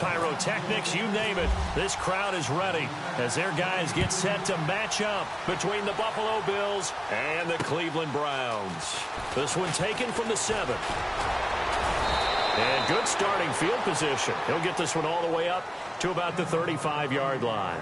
pyrotechnics, you name it. This crowd is ready as their guys get set to match up between the Buffalo Bills and the Cleveland Browns. This one taken from the 7. And good starting field position. He'll get this one all the way up to about the 35-yard line.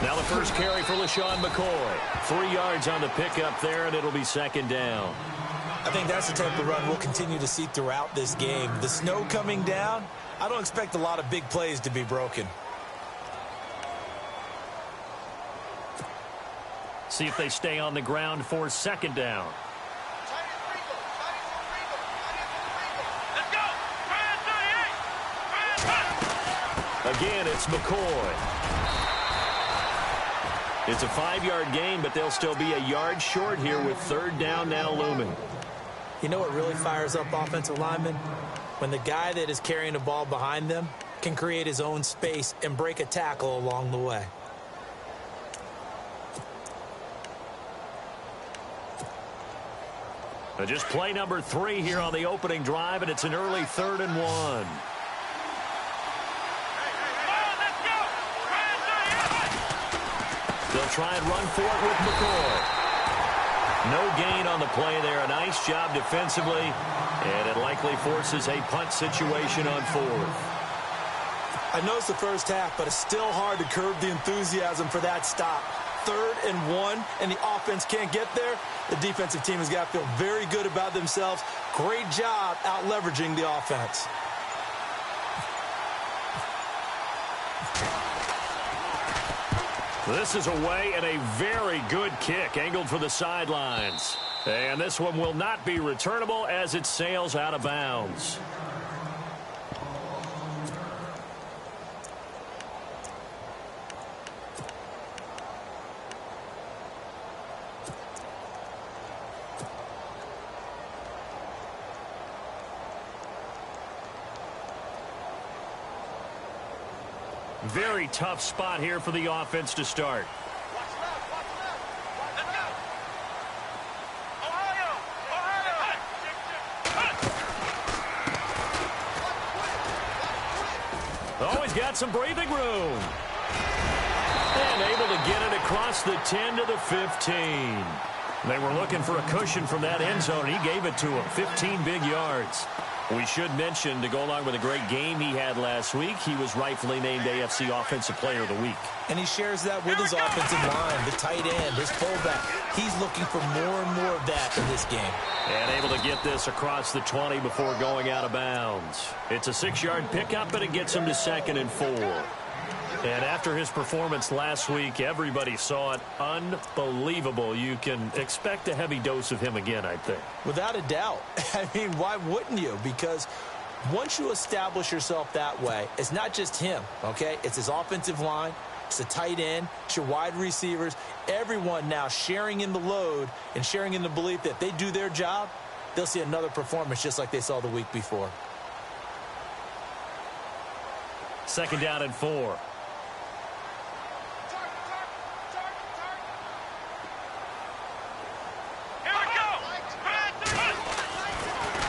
Now the first carry for LaShawn McCoy. 3 yards on the pickup there, and it'll be second down. I think that's the type of run we'll continue to see throughout this game. The snow coming down, I don't expect a lot of big plays to be broken. See if they stay on the ground for second down. Again, it's McCoy. It's a 5-yard gain, but they'll still be a yard short here with third down now looming. You know what really fires up offensive linemen? When the guy that is carrying the ball behind them can create his own space and break a tackle along the way. Just play number 3 here on the opening drive, and it's an early 3rd and 1. They'll try and run for it with McCoy. No gain on the play there. A nice job defensively, and it likely forces a punt situation on 4th. I know it's the first half, but it's still hard to curb the enthusiasm for that stop. 3rd and 1, and the offense can't get there. The defensive team has got to feel very good about themselves. Great job out leveraging the offense. This is away and a very good kick angled for the sidelines. And this one will not be returnable as it sails out of bounds. Very tough spot here for the offense to start. Always got some breathing room. And able to get it across the 10 to the 15. They were looking for a cushion from that end zone. He gave it to him. 15 big yards. We should mention, to go along with a great game he had last week, he was rightfully named AFC Offensive Player of the Week. And he shares that with his offensive line, the tight end, his fullback. He's looking for more and more of that in this game. And able to get this across the 20 before going out of bounds. It's a 6-yard pickup, and it gets him to 2nd and 4. And after his performance last week, everybody saw it. Unbelievable. You can expect a heavy dose of him again, I think. Without a doubt. I mean, why wouldn't you? Because once you establish yourself that way, it's not just him, okay? It's his offensive line. It's the tight end. It's your wide receivers. Everyone now sharing in the load and sharing in the belief that they do their job, they'll see another performance just like they saw the week before. 2nd down and 4.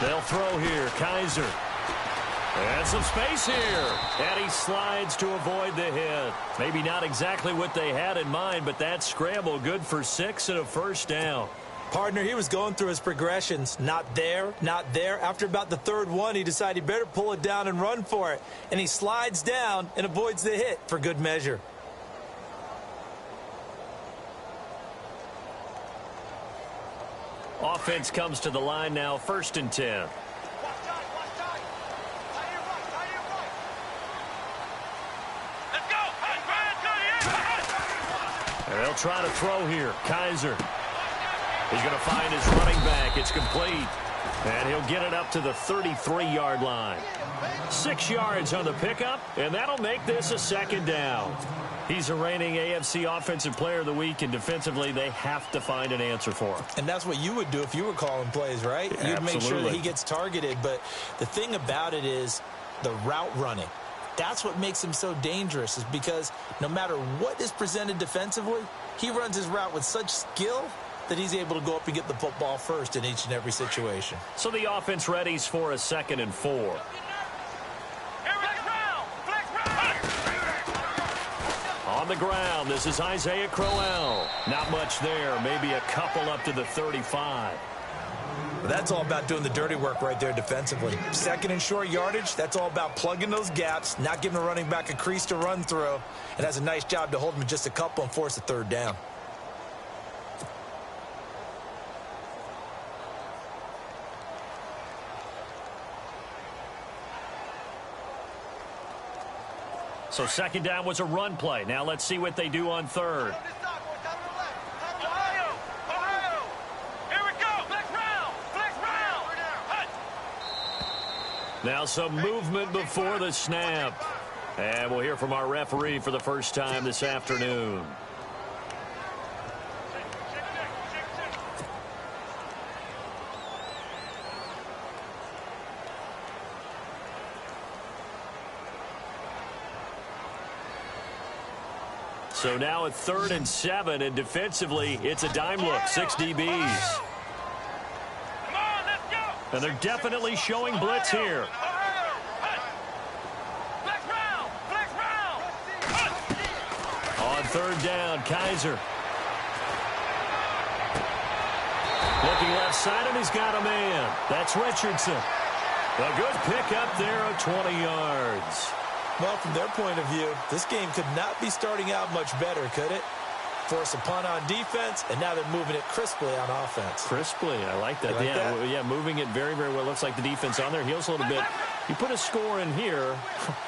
They'll throw here. Kaiser. And some space here. And he slides to avoid the hit. Maybe not exactly what they had in mind, but that scramble good for 6 and a first down. Partner, he was going through his progressions. Not there, not there. After about the 3rd one, he decided he better pull it down and run for it. And he slides down and avoids the hit for good measure. Offense comes to the line now, 1st and 10. And they'll try to throw here. Kaiser. He's going to find his running back. It's complete. And he'll get it up to the 33-yard line. 6 yards on the pickup, and that'll make this a second down. He's a reigning AFC Offensive Player of the Week, and defensively, they have to find an answer for him. And that's what you would do if you were calling plays, right? You'd make sure that he gets targeted. But the thing about it is the route running. That's what makes him so dangerous, is because no matter what is presented defensively, he runs his route with such skill that he's able to go up and get the football first in each and every situation. So the offense readies for a 2nd and 4. On the ground, this is Isaiah Crowell. Not much there, maybe a couple up to the 35. That's all about doing the dirty work right there defensively. 2nd and short yardage, that's all about plugging those gaps, not giving a running back a crease to run through, and has a nice job to hold him just a couple and force a 3rd down. So 2nd down was a run play. Now let's see what they do on 3rd. Now some movement before the snap. And we'll hear from our referee for the first time this afternoon. So now at 3rd and 7, and defensively, it's a dime look, 6 DBs. And they're definitely showing blitz here. On 3rd down, Kaiser. Looking left side, and he's got a man. That's Richardson. A good pick up there of 20 yards. Well, from their point of view, this game could not be starting out much better, could it? Force a punt on defense, and now they're moving it crisply on offense. Crisply, I like that. Like that? Yeah, moving it very, very well. Looks like the defense on their heels a little bit. You put a score in here,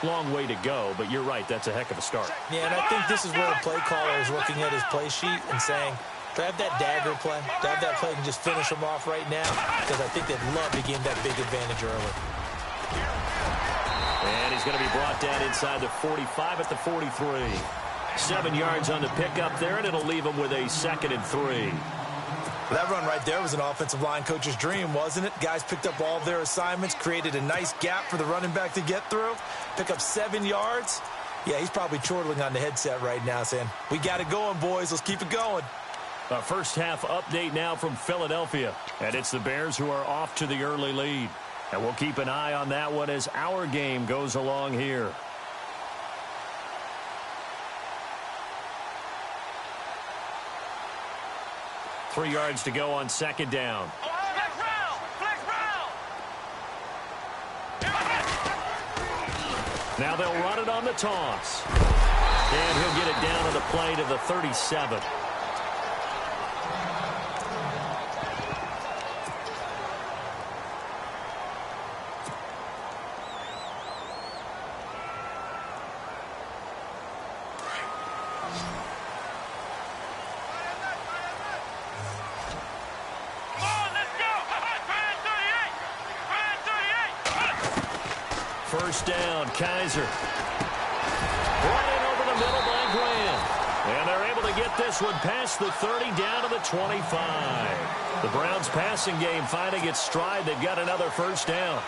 long way to go, but you're right, that's a heck of a start. Yeah, and I think this is where the play caller is looking at his play sheet and saying, do I have that dagger play? Do I have that play and just finish them off right now? Because I think they'd love to gain that big advantage early. And he's going to be brought down inside the 45 at the 43. 7 yards on the pickup there, and it'll leave him with a 2nd and 3. Well, that run right there was an offensive line coach's dream, wasn't it? Guys picked up all of their assignments, created a nice gap for the running back to get through, pick up 7 yards. Yeah, he's probably chortling on the headset right now saying, we got it going, boys. Let's keep it going. A first half update now from Philadelphia. And it's the Bears who are off to the early lead. And we'll keep an eye on that one as our game goes along here. Three yards to go on 2nd down. Now they'll run it on the toss. And he'll get it down on the play to the 37. First down, Kaiser. Right in over the middle by Grant. And they're able to get this one past the 30 down to the 25. The Browns passing game finding its stride. They've got another first down.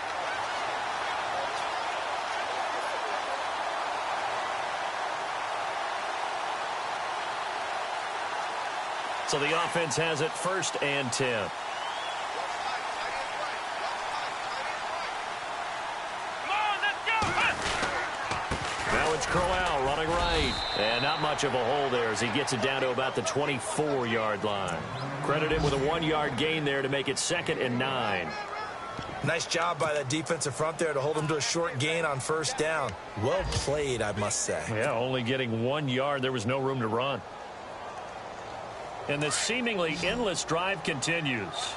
So the offense has it 1st and 10. Crowell running right. And not much of a hole there as he gets it down to about the 24-yard line. Credit him with a 1-yard gain there to make it 2nd and 9. Nice job by that defensive front there to hold him to a short gain on 1st down. Well played, I must say. Yeah, only getting 1 yard. There was no room to run. And the seemingly endless drive continues.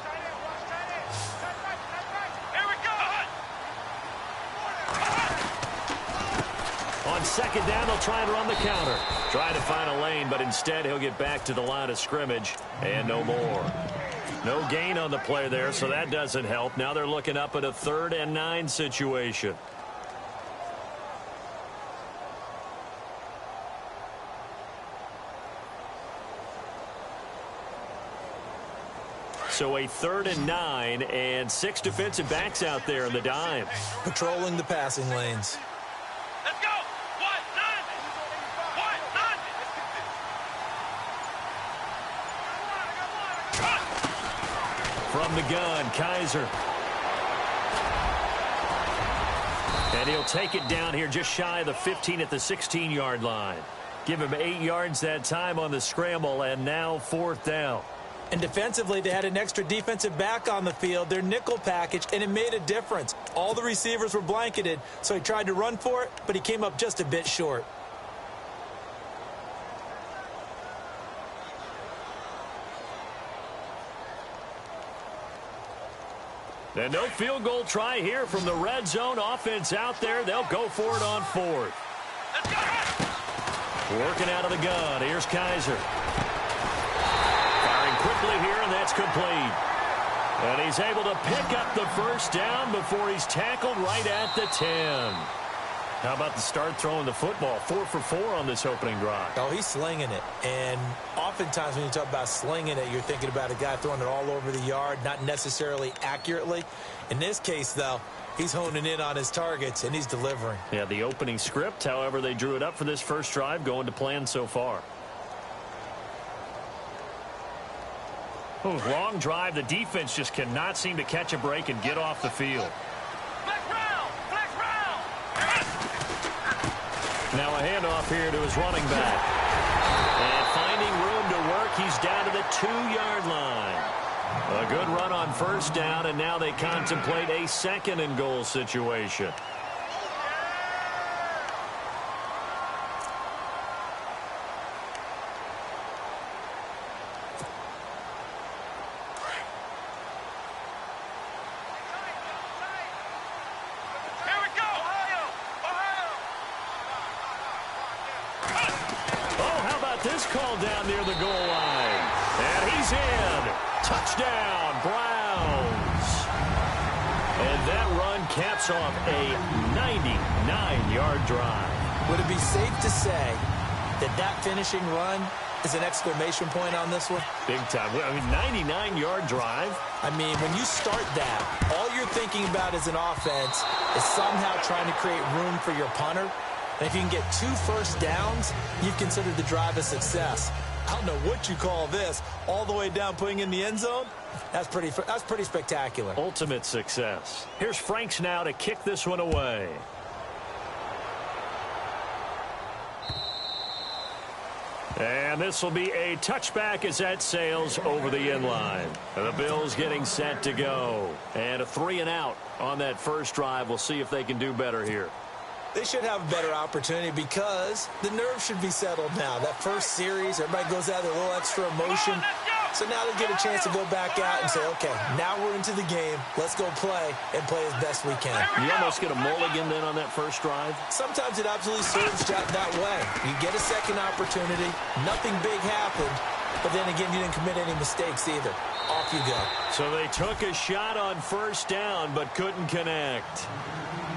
On 2nd down, they'll try and run the counter. Try to find a lane, but instead he'll get back to the line of scrimmage and no more. No gain on the play there, so that doesn't help. Now they're looking up at a 3rd and 9 situation. So a 3rd and 9 and 6 defensive backs out there in the dime. Patrolling the passing lanes. Let's go. What? None. From the gun, Kaiser. And he'll take it down here just shy of the 15 at the 16-yard line. Give him 8 yards that time on the scramble, and now 4th down. And defensively, they had an extra defensive back on the field, their nickel package, and it made a difference. All the receivers were blanketed, so he tried to run for it, but he came up just a bit short. And no field goal try here from the red zone offense out there. They'll go for it on 4th. Working out of the gun. Here's Kaiser. Firing quickly here, and that's complete. And he's able to pick up the 1st down before he's tackled right at the 10. How about the start throwing the football? 4 for 4 on this opening drive. Oh, he's slinging it. And oftentimes when you talk about slinging it, you're thinking about a guy throwing it all over the yard, not necessarily accurately. In this case, though, he's honing in on his targets, and he's delivering. Yeah, the opening script, however they drew it up for this first drive, going to plan so far. Long drive. The defense just cannot seem to catch a break and get off the field. Now a handoff here to his running back. And finding room to work, he's down to the 2-yard line. A good run on 1st down, and now they contemplate a 2nd and goal situation. This call down near the goal line. And he's in. Touchdown, Browns. And that run caps off a 99-yard drive. Would it be safe to say that that finishing run is an exclamation point on this one? Big time. I mean, 99-yard drive. I mean, when you start that, all you're thinking about as an offense is somehow trying to create room for your punter. And if you can get 2 first downs, you've considered the drive a success. I don't know what you call this. All the way down, putting in the end zone. That's pretty spectacular. Ultimate success. Here's Franks now to kick this one away. And this will be a touchback as that sails over the end line. And the Bills getting set to go. And a 3-and-out on that first drive. We'll see if they can do better here. They should have a better opportunity because the nerves should be settled now. That first series, everybody goes out with a little extra emotion. So now they get a chance to go back out and say, okay, now we're into the game. Let's go play and play as best we can. You almost get a mulligan then on that first drive? Sometimes it absolutely serves that way. You get a second opportunity. Nothing big happened. But then again, you didn't commit any mistakes either. Off you go. So they took a shot on first down but couldn't connect.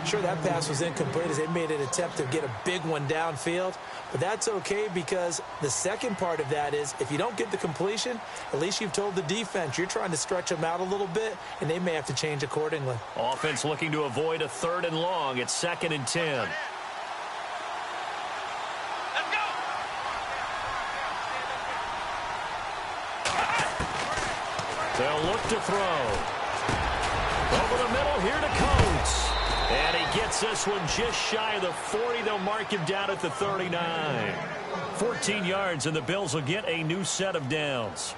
Sure, that pass was incomplete as they made an attempt to get a big one downfield. But that's okay because the second part of that is if you don't get the completion, at least you've told the defense you're trying to stretch them out a little bit, and they may have to change accordingly. Offense looking to avoid a 3rd and long. It's 2nd and 10. They'll look to throw. Over the middle here to Coates. And he gets this one just shy of the 40. They'll mark him down at the 39. 14 yards, and the Bills will get a new set of downs.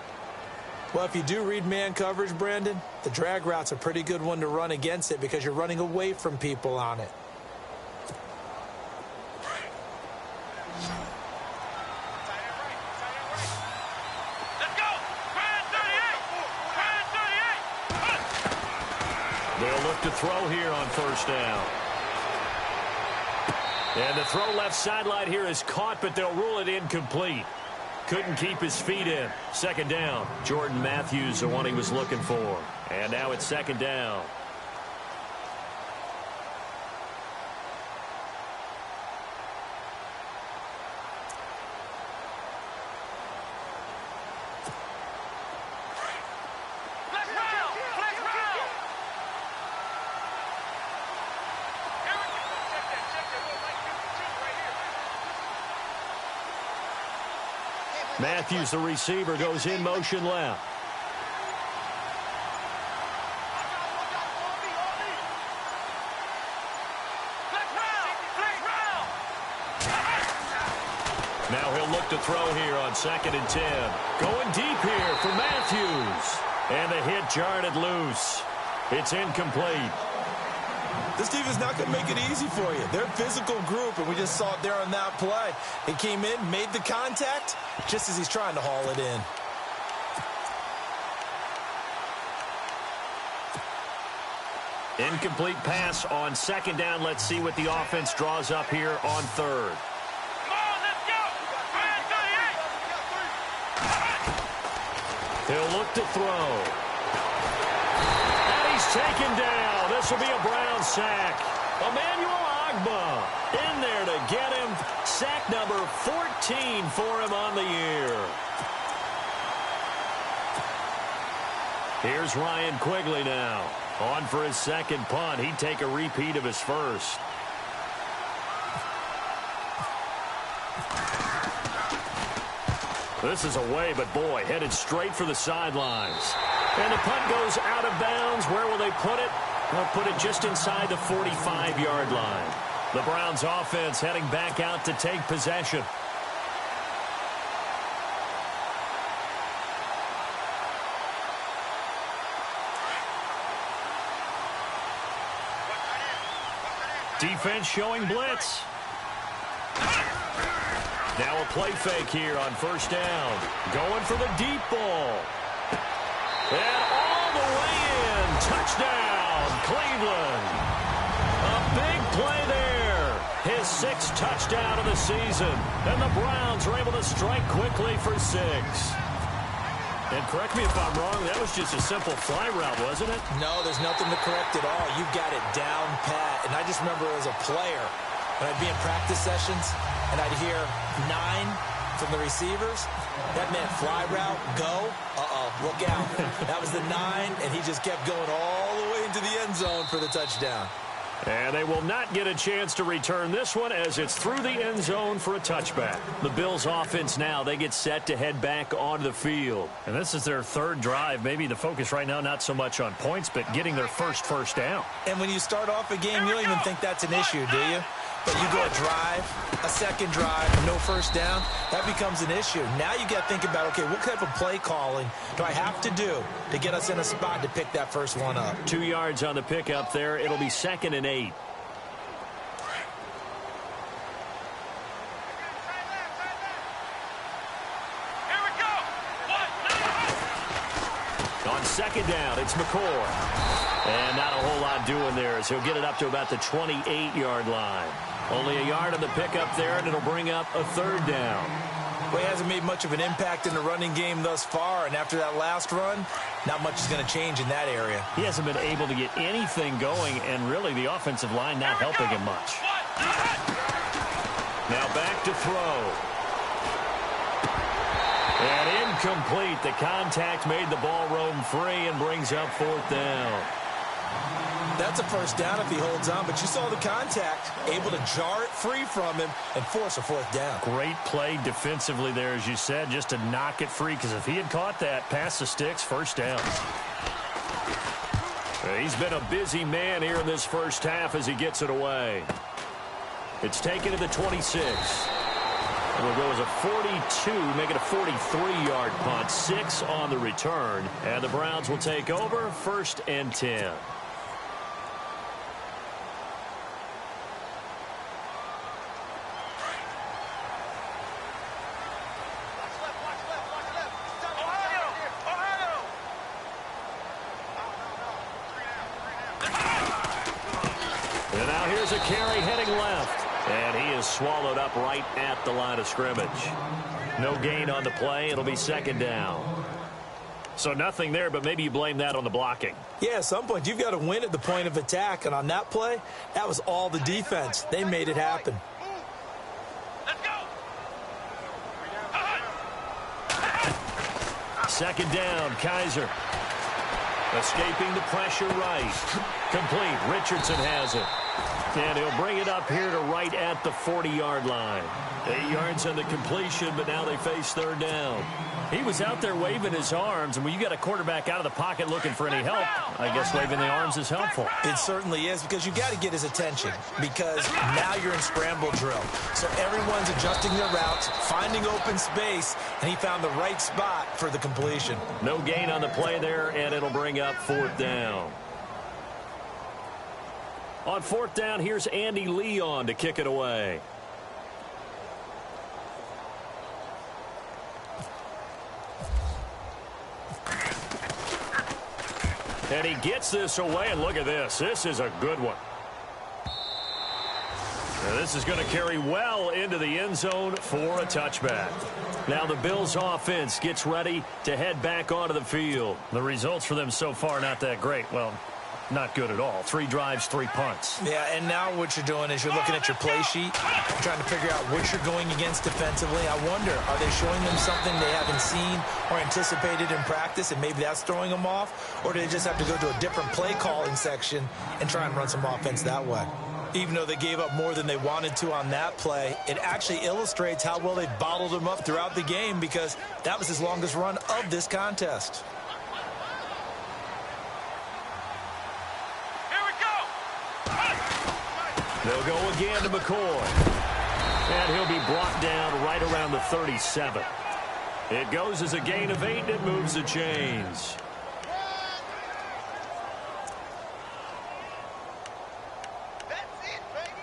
Well, if you do read man coverage, Brandon, the drag route's a pretty good one to run against it because you're running away from people on it. They'll look to throw here on first down. And the throw left sideline here is caught, but they'll rule it incomplete. Couldn't keep his feet in. Second down. Jordan Matthews, the one he was looking for. And now it's second down. Matthews, the receiver, goes in motion left. Now he'll look to throw here on 2nd and 10. Going deep here for Matthews. And the hit jarred it loose. It's incomplete. This defense is not going to make it easy for you. They're a physical group, and we just saw it there on that play. He came in, made the contact, just as he's trying to haul it in. Incomplete pass on 2nd down. Let's see what the offense draws up here on 3rd. He'll look to throw. And he's taken down. This will be a Brown sack. Emmanuel Ogbah in there to get him. Sack number 14 for him on the year. Here's Ryan Quigley now. On for his second punt. He'd take a repeat of his first. This is away, but boy, headed straight for the sidelines. And the punt goes out of bounds. Where will they put it? They'll put it just inside the 45-yard line. The Browns offense heading back out to take possession. Defense showing blitz. Now a play fake here on 1st down. Going for the deep ball. And all the way in. Touchdown, Cleveland. A big play there. His 6th touchdown of the season. And the Browns are able to strike quickly for 6. And correct me if I'm wrong, that was just a simple fly route, wasn't it? No, there's nothing to correct at all. You've got it down pat. And I just remember as a player, when I'd be in practice sessions, and I'd hear 9 from the receivers. That meant fly route, go. Look out. That was the 9, and he just kept going all the way into the end zone for the touchdown. And they will not get a chance to return this one as it's through the end zone for a touchback. The Bills offense now, they get set to head back onto the field. And this is their 3rd drive. Maybe the focus right now not so much on points, but getting their first down. And when you start off a game, you don't even think that's an issue, do you? But you go a drive, a second drive, no 1st down, that becomes an issue. Now you got to think about, okay, what type of play calling do I have to do to get us in a spot to pick that first one up? 2 yards on the pickup there. It'll be 2nd and 8. On 2nd down, it's McCoy. And not a whole lot doing there as he'll get it up to about the 28-yard line. Only a yard on the pickup there, and it'll bring up a 3rd down. Well, he hasn't made much of an impact in the running game thus far, and after that last run, not much is going to change in that area. He hasn't been able to get anything going, and really the offensive line not helping him much. Now back to throw. And incomplete. The contact made the ball roam free and brings up 4th down. That's a 1st down if he holds on, but you saw the contact, able to jar it free from him and force a 4th down. Great play defensively there, as you said, just to knock it free, because if he had caught that, past the sticks, 1st down. He's been a busy man here in this first half as he gets it away. It's taken to the 26. It'll go as a 42, make it a 43-yard punt, 6 on the return. And the Browns will take over, 1st and 10. And now here's a carry heading left. And he is swallowed up right at the line of scrimmage. No gain on the play. It'll be second down. So nothing there, but maybe you blame that on the blocking. Yeah, at some point, you've got to win at the point of attack. And on that play, that was all the defense. They made it happen. Let's go. Second down, Kaiser. Escaping the pressure right. Complete. Richardson has it. And he'll bring it up here to right at the 40-yard line. 8 yards on the completion, but now they face third down. He was out there waving his arms, and when you got a quarterback out of the pocket looking for any help, I guess waving the arms is helpful. It certainly is, because you got to get his attention, because now you're in scramble drill. So everyone's adjusting their routes, finding open space, and he found the right spot for the completion. No gain on the play there, and it'll bring up fourth down. On fourth down, here's Andy Leon to kick it away. And he gets this away, and look at this. This is a good one. Now, this is going to carry well into the end zone for a touchback. Now the Bills offense gets ready to head back onto the field. The results for them so far not that great. Well, not good at all. 3 drives, 3 punts. Yeah, and now what you're doing is you're looking at your play sheet, trying to figure out what you're going against defensively. I wonder, are they showing them something they haven't seen or anticipated in practice, and maybe that's throwing them off? Or do they just have to go to a different play calling section and try and run some offense that way? Even though they gave up more than they wanted to on that play, it actually illustrates how well they bottled him up throughout the game, because that was his longest run of this contest. They'll go again to McCoy. And he'll be brought down right around the 37. It goes as a gain of 8, and it moves the chains. That's it, baby.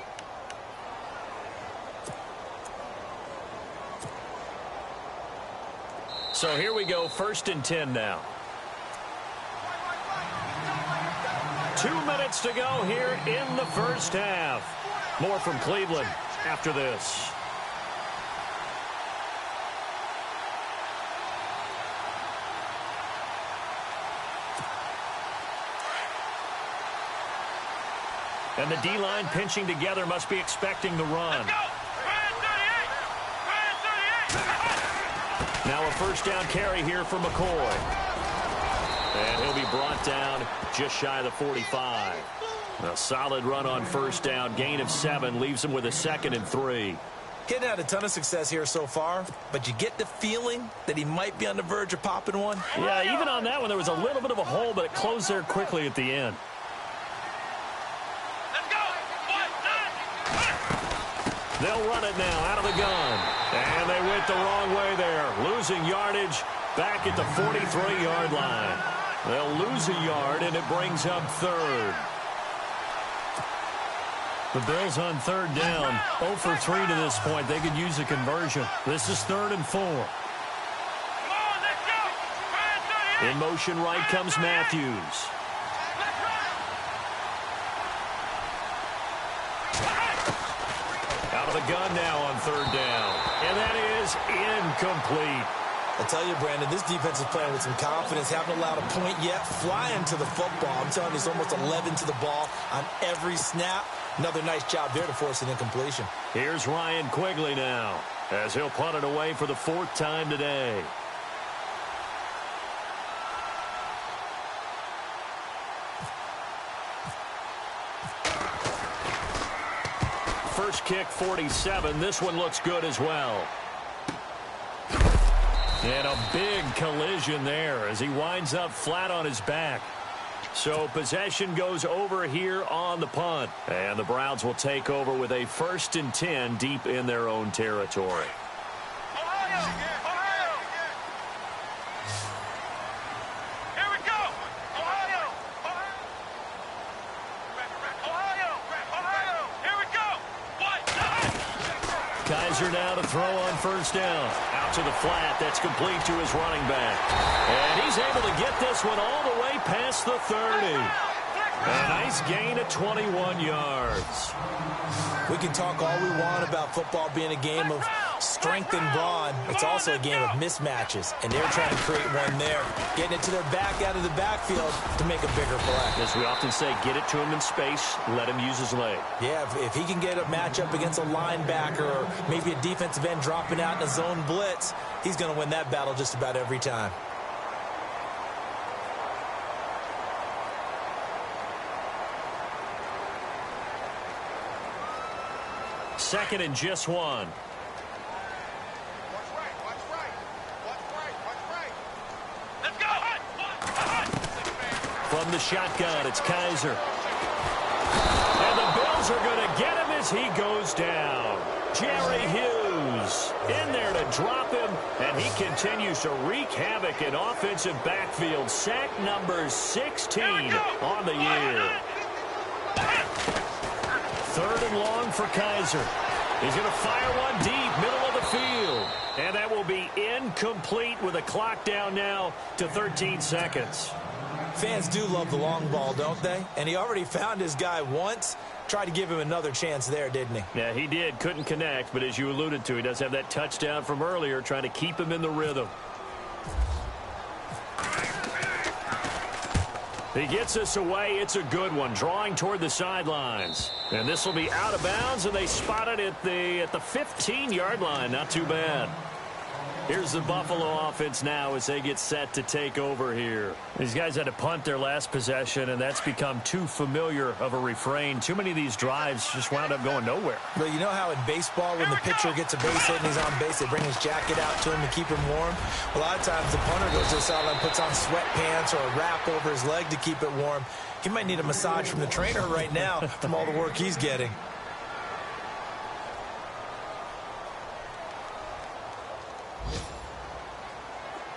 So here we go, 1st and 10 now. 2 minutes to go here in the first half. More from Cleveland after this. And the D-line pinching together must be expecting the run. Now a first down carry here for McCoy. And he'll be brought down just shy of the 45. A solid run on first down. Gain of 7 leaves him with a 2nd and 3. Getting had a ton of success here so far, but you get the feeling that he might be on the verge of popping one. Yeah, even on that one, there was a little bit of a hole, but it closed there quickly at the end. Let's go. 1, 9. They'll run it now out of the gun. And they went the wrong way there. Losing yardage back at the 43-yard line. They'll lose a yard, and it brings up 3rd. The Bills on 3rd down. 0 for 3 to this point. They could use a conversion. This is 3rd and 4. Come on, let's go. In motion right comes Matthews. Out of the gun now on 3rd down. And that is incomplete. I tell you, Brandon, this defense is playing with some confidence. Haven't allowed a point yet. Flying to the football. I'm telling you, it's almost 11 to the ball on every snap. Another nice job there to force an incompletion. Here's Ryan Quigley now, as he'll punt it away for the 4th time today. First kick, 47. This one looks good as well. And a big collision there as he winds up flat on his back. So possession goes over here on the punt. And the Browns will take over with a 1st and 10 deep in their own territory. Ohio! Here we go! Ohio! Ohio! Here we go! 1, 9. Kaiser now to throw on first down. Out to the flat. That's complete to his running back. And he's able to get this one all the way past the 30. A nice gain of 21 yards. We can talk all we want about football being a game of strength and brawn. It's also a game of mismatches, and they're trying to create one there, getting it to their back out of the backfield to make a bigger play. As we often say, get it to him in space, let him use his leg. Yeah, if he can get a matchup against a linebacker or maybe a defensive end dropping out in a zone blitz, he's going to win that battle just about every time. Second and just one. Let's go. From the shotgun, it's Kaiser. And the Bills are going to get him as he goes down. Jerry Hughes in there to drop him, and he continues to wreak havoc in offensive backfield. Sack number 16 on the year. Third and long for Kaiser. He's going to fire one deep, middle of the field. And that will be incomplete with a clock down now to 13 seconds. Fans do love the long ball, don't they? And he already found his guy once. Tried to give him another chance there, didn't he? Yeah, he did. Couldn't connect, but as you alluded to, he does have that touchdown from earlier, trying to keep him in the rhythm. He gets us away. It's a good one, drawing toward the sidelines. And this will be out of bounds, and they spot it at the 15-yard line. Not too bad. Here's the Buffalo offense now as they get set to take over here. These guys had to punt their last possession, and that's become too familiar of a refrain. Too many of these drives just wound up going nowhere. Well, you know how in baseball when the pitcher gets a base hit and he's on base, they bring his jacket out to him to keep him warm? A lot of times the punter goes to the sideline, puts on sweatpants or a wrap over his leg to keep it warm. He might need a massage from the trainer right now from all the work he's getting.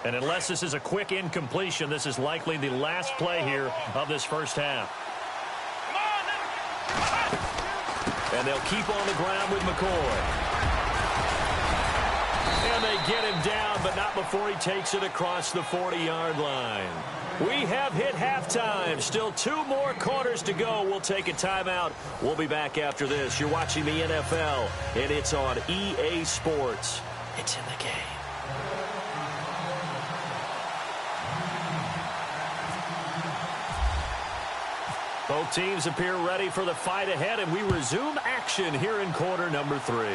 And unless this is a quick incompletion, this is likely the last play here of this first half. And they'll keep on the ground with McCoy. And they get him down, but not before he takes it across the 40-yard line. We have hit halftime. Still 2 more quarters to go. We'll take a timeout. We'll be back after this. You're watching the NFL, and it's on EA Sports. It's in the game. Both teams appear ready for the fight ahead, and we resume action here in quarter number 3.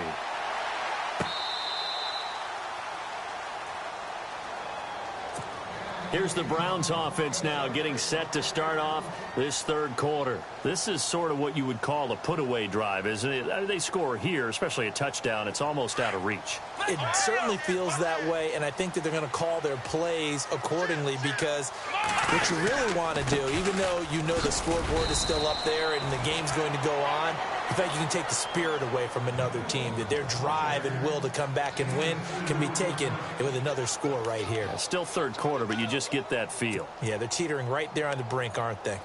Here's the Browns offense now getting set to start off this third quarter. This is sort of what you would call a put-away drive, isn't it? They score here, especially a touchdown. It's almost out of reach. It certainly feels that way, and I think that they're going to call their plays accordingly because what you really want to do, even though you know the scoreboard is still up there and the game's going to go on, in fact, you can take the spirit away from another team, that their drive and will to come back and win can be taken with another score right here. Still third quarter, but you just get that feel. Yeah, they're teetering right there on the brink, aren't they?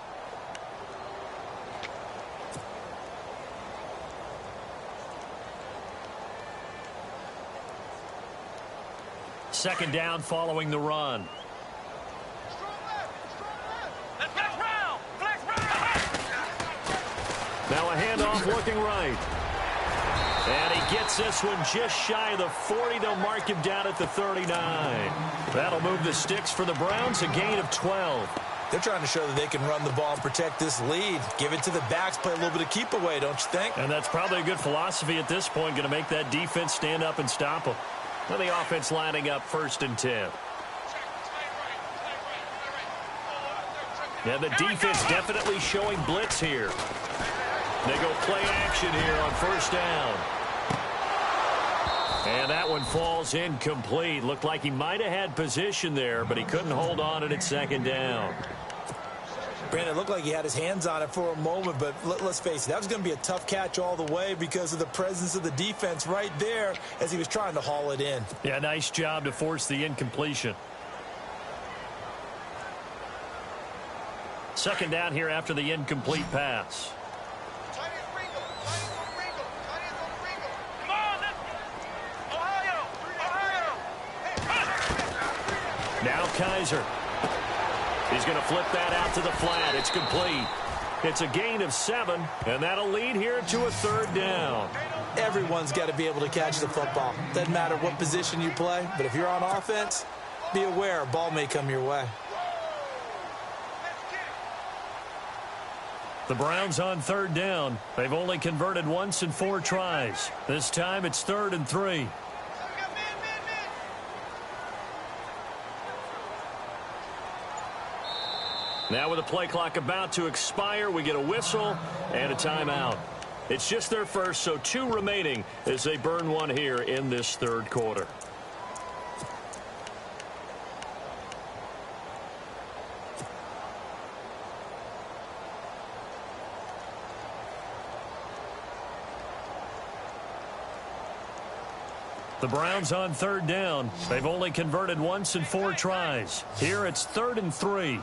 Second down following the run. Now a handoff looking right. And he gets this one just shy of the 40. They'll mark him down at the 39. That'll move the sticks for the Browns, a gain of 12. They're trying to show that they can run the ball and protect this lead. Give it to the backs, play a little bit of keep away, don't you think? And that's probably a good philosophy at this point, going to make that defense stand up and stop them. Now the offense lining up 1st and 10. Yeah, the defense definitely showing blitz here. They go play action here on 1st down. And that one falls incomplete. Looked like he might have had position there, but he couldn't hold on to it at 2nd down. Brandon, it looked like he had his hands on it for a moment, but let's face it, that was going to be a tough catch all the way because of the presence of the defense right there as he was trying to haul it in. Yeah, nice job to force the incompletion. 2nd down here after the incomplete pass. Now Kaiser. He's going to flip that out to the flat. It's complete. It's a gain of 7, and that'll lead here to a 3rd down. Everyone's got to be able to catch the football. Doesn't matter what position you play, but if you're on offense, be aware a ball may come your way. The Browns on 3rd down. They've only converted once in 4 tries. This time it's 3rd and 3. Now with the play clock about to expire, we get a whistle and a timeout. It's just their first, so 2 remaining as they burn one here in this 3rd quarter. The Browns on 3rd down. They've only converted once in 4 tries. Here it's 3rd and 3.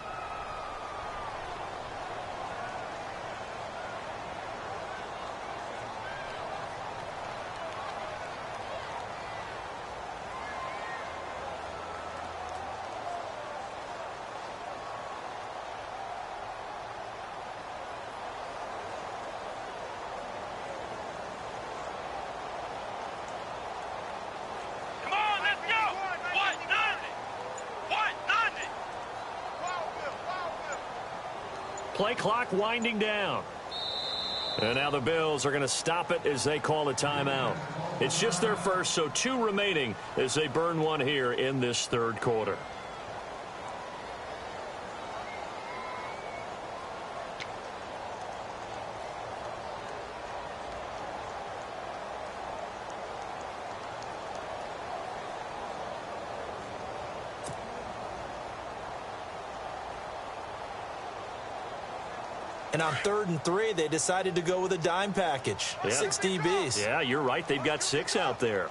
Play clock winding down. And now the Bills are going to stop it as they call a timeout. It's just their first, so 2 remaining as they burn one here in this 3rd quarter. And on 3rd and 3, they decided to go with a dime package. Yeah. 6 DBs. Yeah, you're right. They've got 6 out there.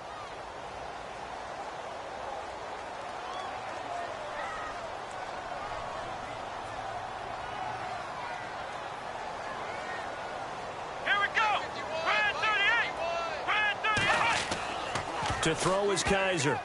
Here we go. Brand 38. Brand 38. To throw is Kaiser.